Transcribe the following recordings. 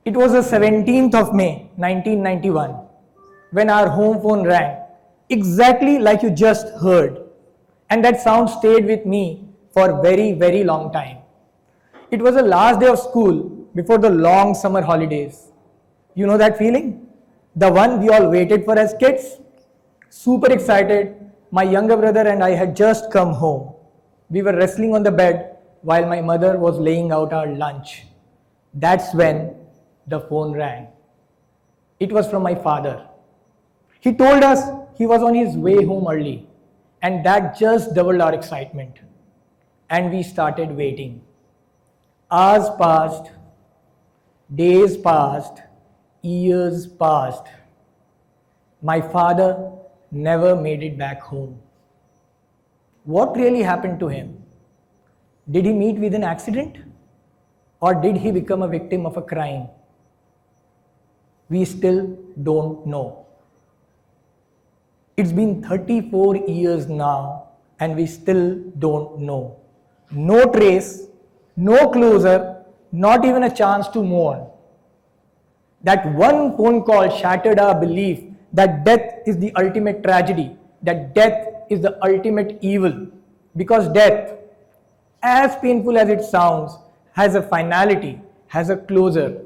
It was the 17th of May, 1991, when our home phone rang, exactly like you just heard. And that sound stayed with me for a very, very long time. It was the last day of school before the long summer holidays. You know that feeling? The one we all waited for as kids? Super excited, my younger brother and I had just come home. We were wrestling on the bed while my mother was laying out our lunch. That's when the phone rang. It was from my father. He told us he was on his way home early, and that just doubled our excitement. And we started waiting. Hours passed, days passed, years passed. My father never made it back home. What really happened to him? Did he meet with an accident? Or did he become a victim of a crime? We still don't know. It's been 34 years now and we still don't know. No trace, no closure, not even a chance to mourn. That one phone call shattered our belief that death is the ultimate tragedy, that death is the ultimate evil. Because death, as painful as it sounds, has a finality, has a closure.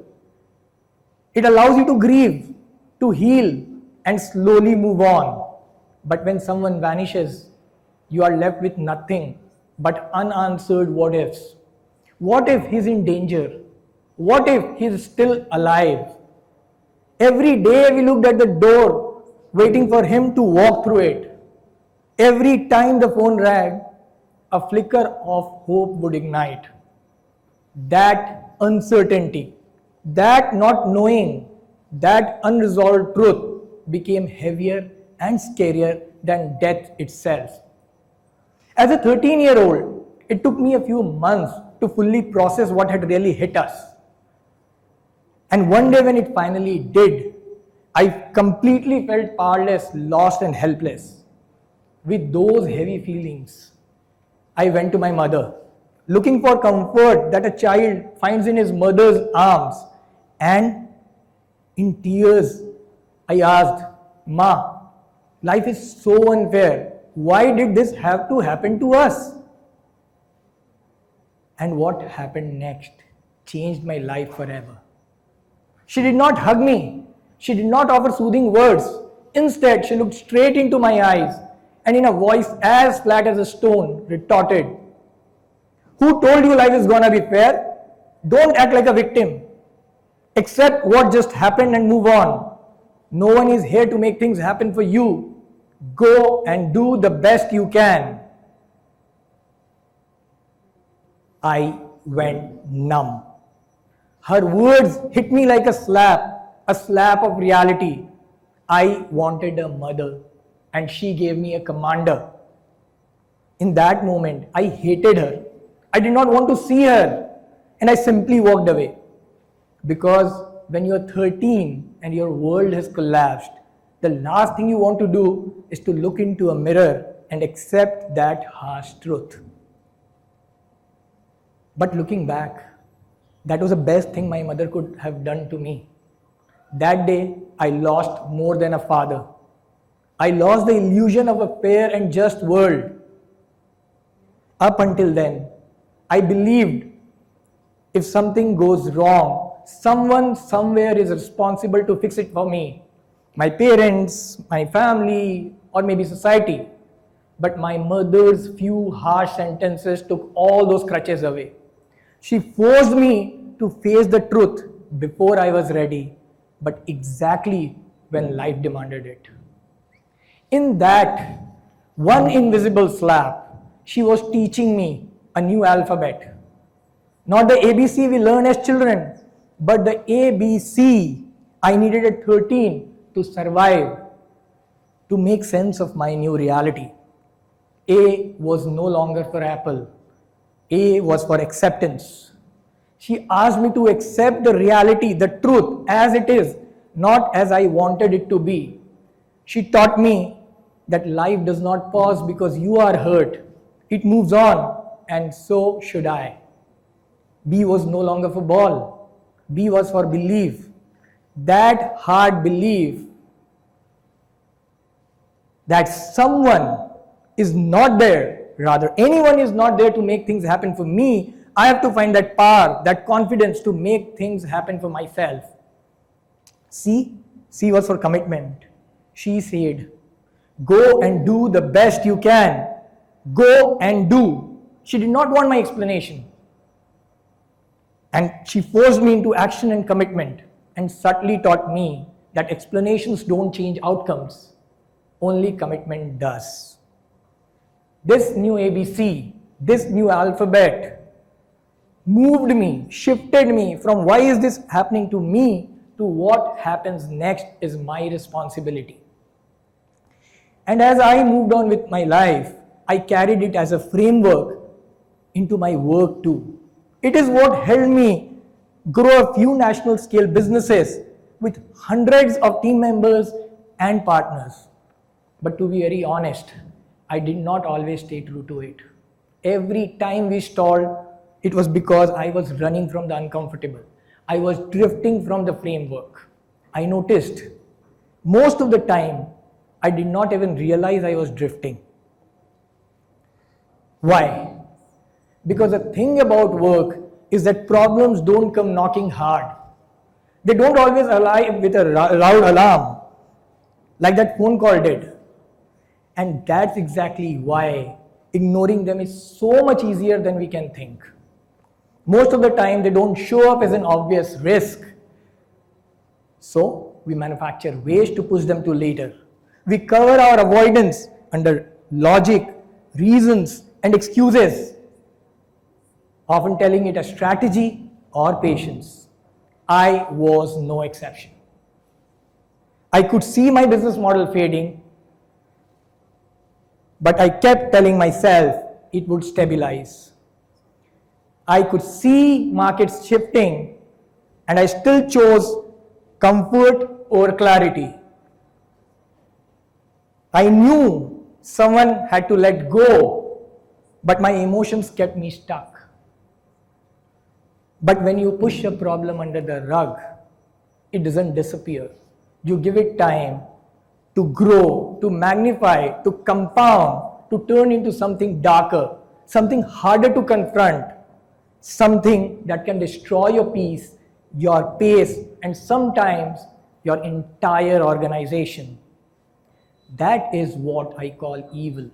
It allows you to grieve, to heal, and slowly move on. But when someone vanishes, you are left with nothing but unanswered what ifs. What if he's in danger? What if he's still alive? Every day we looked at the door, waiting for him to walk through it. Every time the phone rang, a flicker of hope would ignite. That uncertainty, that not knowing, that unresolved truth became heavier and scarier than death itself. As a 13-year-old, it took me a few months to fully process what had really hit us. And one day when it finally did, I completely felt powerless, lost and helpless. With those heavy feelings, I went to my mother, looking for comfort that a child finds in his mother's arms. And in tears, I asked, "Ma, life is so unfair. Why did this have to happen to us?" And what happened next changed my life forever. She did not hug me. She did not offer soothing words. Instead, she looked straight into my eyes and in a voice as flat as a stone, retorted, "Who told you life is gonna be fair? Don't act like a victim. Accept what just happened and move on. No one is here to make things happen for you. Go and do the best you can." I went numb. Her words hit me like a slap of reality. I wanted a mother, and she gave me a commander. In that moment, I hated her. I did not want to see her, and I simply walked away. Because when you're 13 and your world has collapsed, the last thing you want to do is to look into a mirror and accept that harsh truth. But looking back, that was the best thing my mother could have done to me. That day, I lost more than a father. I lost the illusion of a fair and just world. Up until then, I believed if something goes wrong, someone somewhere is responsible to fix it for me. My parents, my family, or maybe society. But my mother's few harsh sentences took all those crutches away. She forced me to face the truth before I was ready, but exactly when life demanded it. In that one invisible slap, she was teaching me a new alphabet. Not the ABC we learn as children, but the ABC I needed at 13 to survive, to make sense of my new reality. A was no longer for apple. A was for acceptance. She asked me to accept the reality, the truth as it is, not as I wanted it to be. She taught me that life does not pause because you are hurt. It moves on, and so should I. B was no longer for ball. B was for belief. That hard belief that someone is not there, rather anyone is not there to make things happen for me. I have to find that power, that confidence to make things happen for myself. C was for commitment. She said, go and do the best you can. Go and do. She did not want my explanation. And she forced me into action and commitment and subtly taught me that explanations don't change outcomes. Only commitment does. This new ABC, this new alphabet moved me, shifted me from why is this happening to me to what happens next is my responsibility. And as I moved on with my life, I carried it as a framework into my work too. It is what helped me grow a few national scale businesses with hundreds of team members and partners. But to be very honest, I did not always stay true to it. Every time we stalled, it was because I was running from the uncomfortable. I was drifting from the framework. I noticed most of the time, I did not even realize I was drifting. Why? Because the thing about work is that problems don't come knocking hard. They don't always arrive with a loud alarm, like that phone call did. And that's exactly why ignoring them is so much easier than we can think. Most of the time, they don't show up as an obvious risk. So, we manufacture ways to push them to later. We cover our avoidance under logic, reasons, and excuses, often telling it a strategy or patience. I was no exception. I could see my business model fading, but I kept telling myself it would stabilize. I could see markets shifting, and I still chose comfort over clarity. I knew someone had to let go, but my emotions kept me stuck. But when you push a problem under the rug, it doesn't disappear. You give it time to grow, to magnify, to compound, to turn into something darker, something harder to confront, something that can destroy your peace, your pace, and sometimes your entire organization. That is what I call evil.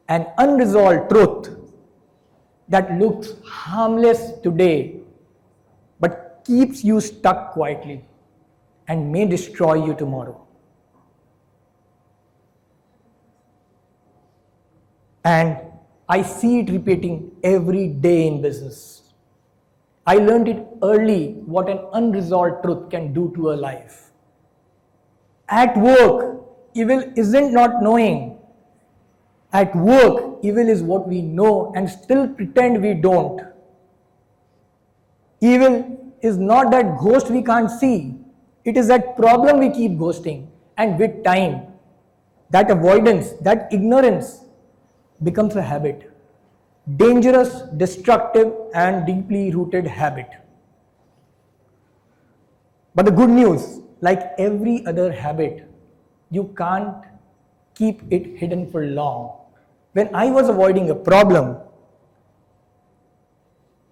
An unresolved truth that looks harmless today, but keeps you stuck quietly and may destroy you tomorrow. And I see it repeating every day in business. I learned it early what an unresolved truth can do to a life. At work, evil isn't not knowing. At work, evil is what we know and still pretend we don't. Evil is not that ghost we can't see. It is that problem we keep ghosting. And with time, that avoidance, that ignorance becomes a habit. Dangerous, destructive, and deeply rooted habit. But the good news, like every other habit, you can't keep it hidden for long. When I was avoiding a problem,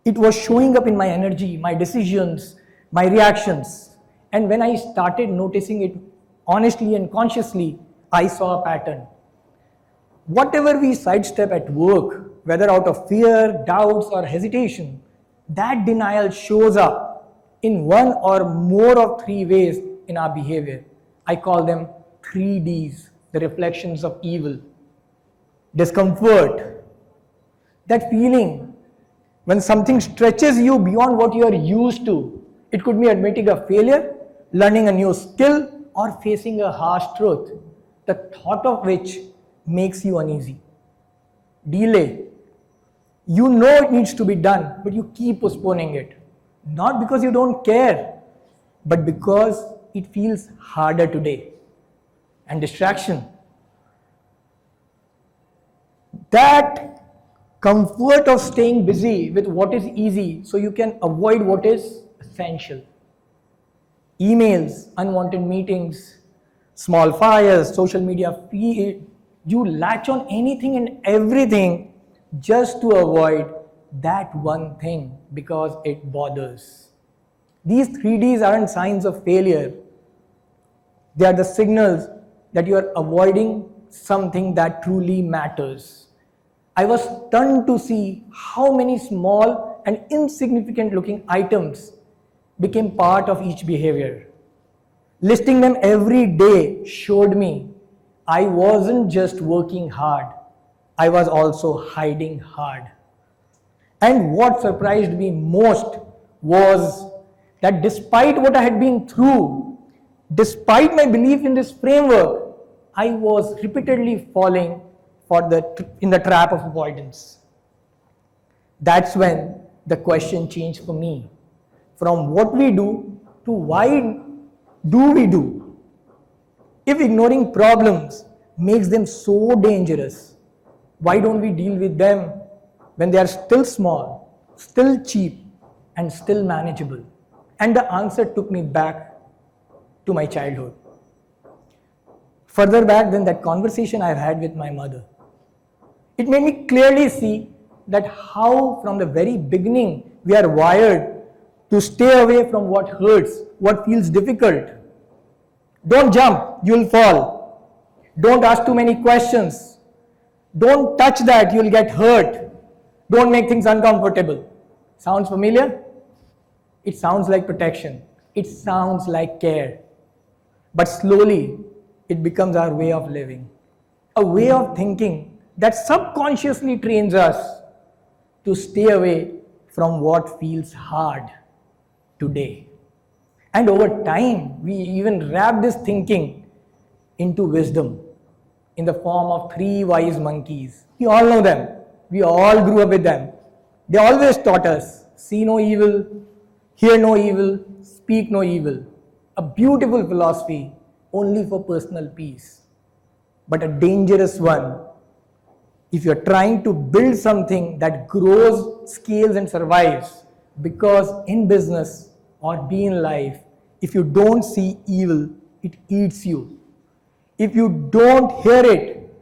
it was showing up in my energy, my decisions, my reactions. And when I started noticing it honestly and consciously, I saw a pattern. Whatever we sidestep at work, whether out of fear, doubts, or hesitation, that denial shows up in one or more of three ways in our behavior. I call them 3Ds, the reflections of evil. Discomfort, that feeling when something stretches you beyond what you are used to. It could be admitting a failure, learning a new skill, or facing a harsh truth, the thought of which makes you uneasy. Delay, you know it needs to be done, but you keep postponing it. Not because you don't care, but because it feels harder today. And distraction, that comfort of staying busy with what is easy so you can avoid what is essential. Emails, unwanted meetings, small fires, social media feed, you latch on anything and everything just to avoid that one thing because it bothers. These 3Ds aren't signs of failure. They are the signals that you are avoiding something that truly matters. I was stunned to see how many small and insignificant looking items became part of each behavior. Listing them every day showed me I wasn't just working hard, I was also hiding hard. And what surprised me most was that despite what I had been through, despite my belief in this framework, I was repeatedly falling in the trap of avoidance. That's when the question changed for me from what we do to why do we do. If ignoring problems makes them so dangerous, why don't we deal with them when they are still small, still cheap, and still manageable? And the answer took me back to my childhood. Further back than that conversation I've had with my mother. It made me clearly see that how from the very beginning we are wired to stay away from what hurts, what feels difficult. Don't jump, you'll fall. Don't ask too many questions. Don't touch that, you'll get hurt. Don't make things uncomfortable. Sounds familiar? It sounds like protection. It sounds like care. But slowly, it becomes our way of living. A way of thinking that subconsciously trains us to stay away from what feels hard today. And over time, we even wrap this thinking into wisdom in the form of 3 wise monkeys. We all know them. We all grew up with them. They always taught us, see no evil, hear no evil, speak no evil. A beautiful philosophy only for personal peace, but a dangerous one if you're trying to build something that grows, scales, and survives. Because in business or be in life, if you don't see evil, it eats you. If you don't hear it,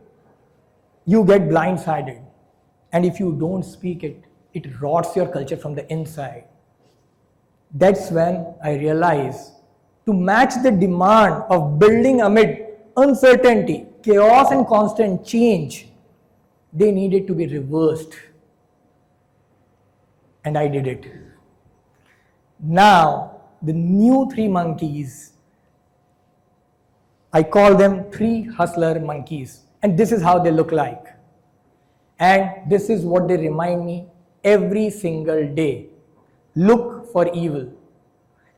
you get blindsided. And if you don't speak it, it rots your culture from the inside. That's when I realized to match the demand of building amid uncertainty, chaos, and constant change, they needed to be reversed. And I did it. Now, the new 3 monkeys, I call them 3 hustler monkeys. And this is how they look like. And this is what they remind me every single day. Look for evil.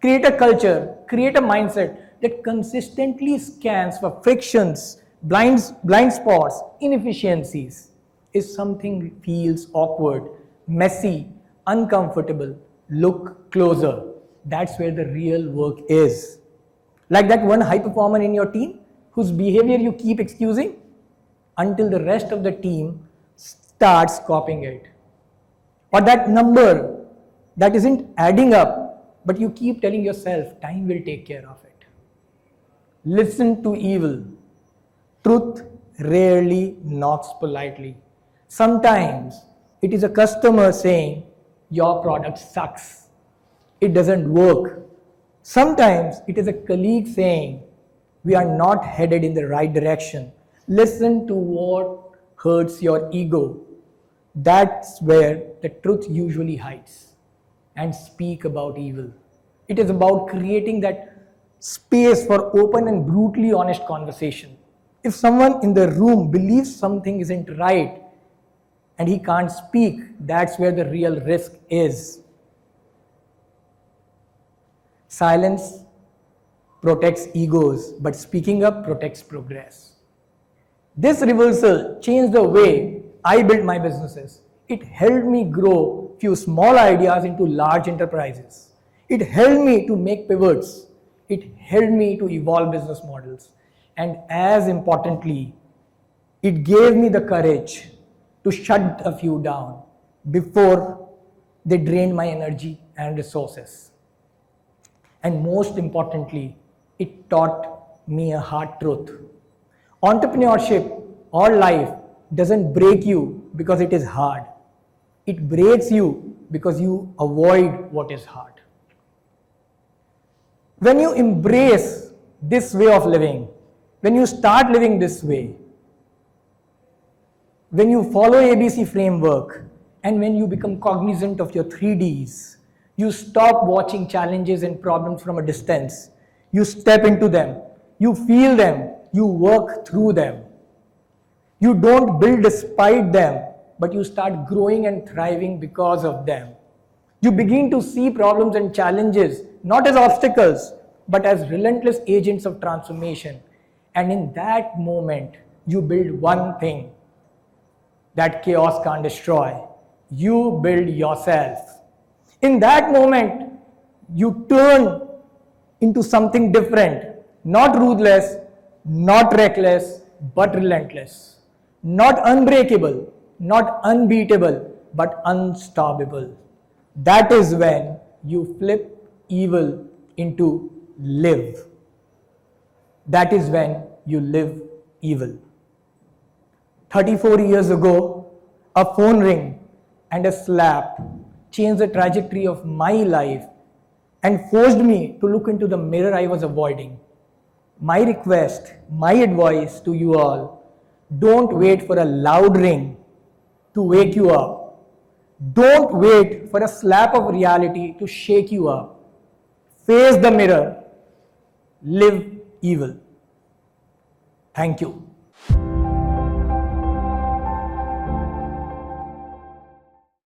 Create a culture, create a mindset that consistently scans for frictions, blind spots, inefficiencies. If something feels awkward, messy, uncomfortable, look closer. That's where the real work is. Like that one high performer in your team whose behavior you keep excusing until the rest of the team starts copying it. Or that number that isn't adding up, but you keep telling yourself, time will take care of it. Listen to evil. Truth rarely knocks politely. Sometimes it is a customer saying, your product sucks. It doesn't work. Sometimes it is a colleague saying, we are not headed in the right direction. Listen to what hurts your ego. That's where the truth usually hides. And speak about evil. It is about creating that space for open and brutally honest conversation. If someone in the room believes something isn't right and he can't speak, that's where the real risk is. Silence protects egos, but speaking up protects progress. This reversal changed the way I built my businesses. It helped me grow few small ideas into large enterprises. It helped me to make pivots. It helped me to evolve business models. And as importantly, it gave me the courage to shut a few down before they drained my energy and resources. And most importantly, it taught me a hard truth. Entrepreneurship or life doesn't break you because it is hard. It breaks you because you avoid what is hard. When you embrace this way of living, when you start living this way, when you follow ABC framework, and when you become cognizant of your 3Ds, you stop watching challenges and problems from a distance. You step into them, you feel them, you work through them. You don't build despite them, but you start growing and thriving because of them. You begin to see problems and challenges not as obstacles, but as relentless agents of transformation. And in that moment, you build one thing that chaos can't destroy. You build yourself. In that moment, you turn into something different, not ruthless, not reckless, but relentless. Not unbreakable, not unbeatable, but unstoppable. That is when you flip evil into live. That is when you live evil. 34 years ago, a phone ring and a slap changed the trajectory of my life and forced me to look into the mirror I was avoiding. My request, my advice to you all, don't wait for a loud ring to wake you up. Don't wait for a slap of reality to shake you up. Face the mirror. Live evil. Thank you.